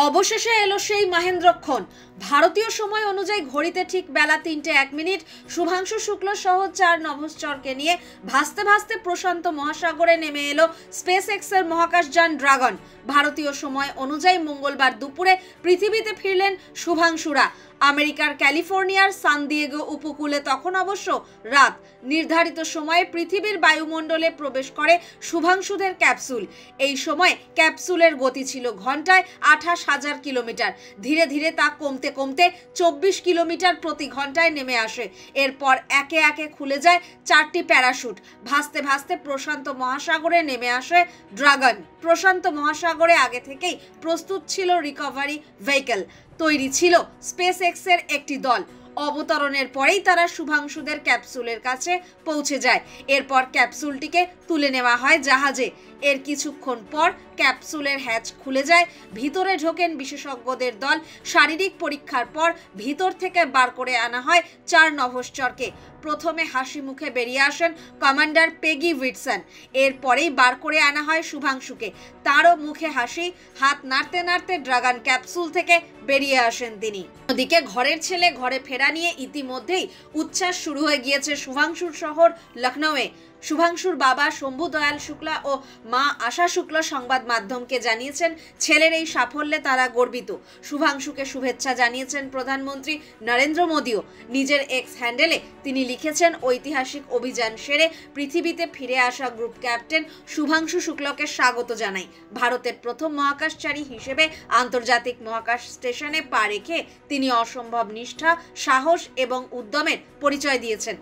অবশেষে এলো সেই মহেন্দ্রক্ষণ। ভারতীয় সময় অনুযায়ী ঘড়িতে ঠিক বেলা 3:01 শুভাংশু শুক্ল সহ 4 নভশ্চরকে নিয়ে ভাসতে ভাসতে প্রশান্ত মহাসাগরে নেমে এলো স্পেস এক্সের মহাকাশযান ড্রাগন। ভারতীয় সময় অনুযায়ী মঙ্গলবার দুপুরে পৃথিবীতে ফিরলেন শুভাংশুরা। আমেরিকার ক্যালিফোর্নিয়ার সান দিয়েগো উপকূলে তখন অবশ্য রাত। নির্ধারিত সময়ে পৃথিবীর বায়ুমণ্ডলে প্রবেশ করে শুভাংশুদের ক্যাপসুল। এই সময় ক্যাপসুলের গতি ছিল ঘন্টায় 28,000 কিলোমিটার। ধীরে ধীরে তা কমতে কমতে 24 কিলোমিটার প্রতি ঘন্টায় নেমে আসে। এরপর একে একে খুলে যায় 4টি প্যারাশুট। ভাসতে ভাসতে প্রশান্ত মহাসাগরে নেমে আসে ড্রাগন। প্রশান্ত মহাসাগরে আগে থেকেই প্রস্তুত ছিল রিকভারি ভেহিকল। তৈরি ছিল স্পেস এক্সের একটি দল। অবতরণের পরেই তারা শুভাংশুদের ক্যাপসুলের কাছে পৌঁছে যায়। এরপর ক্যাপসুলটিকে তুলে নেওয়া হয় জাহাজে। এর কিছুক্ষণ পর ক্যাপসুলের হ্যাচ খুলে যায়। ভিতরে ঢোকেন বিশেষজ্ঞদের দল। শারীরিক পরীক্ষার পর ভিতর থেকে বার করে আনা হয় 4 নভশ্চরকে। প্রথমে হাসি মুখে বেরিয়ে আসেন কমান্ডার পেগি উইটসন। এরপরেই বার করে আনা হয় শুভাংশুকে। তারও মুখে হাসি। হাত নাড়তে নাড়তে ড্রাগন ক্যাপসুল থেকে বেরিয়ে আসেন তিনি। ওদিকে ঘরের ছেলে ঘরে ফেরা নিয়ে ইতিমধ্যেই উচ্ছ্বাস শুরু হয়ে গিয়েছে শুভাংশুর শহর লখনৌয়ে। শুভাংশুর বাবা শম্ভু দয়াল শুক্লা ও মা আশা শুক্লা সংবাদ মাধ্যমকে জানিয়েছেন ছেলের এই সাফল্যে তারা গর্বিত। শুভাংশুকে শুভেচ্ছা জানিয়েছেন প্রধানমন্ত্রী নরেন্দ্র মোদীও। নিজের এক্স হ্যান্ডেলে তিনি লিখেছেন, ঐতিহাসিক অভিযান সেরে পৃথিবীতে ফিরে আসা গ্রুপ ক্যাপ্টেন শুভাংশু শুক্লকে স্বাগত জানাই। ভারতের প্রথম মহাকাশচারী হিসেবে আন্তর্জাতিক মহাকাশ স্টেশনে পা রেখে তিনি অসম্ভব নিষ্ঠা, সাহস এবং উদ্যমের পরিচয় দিয়েছেন।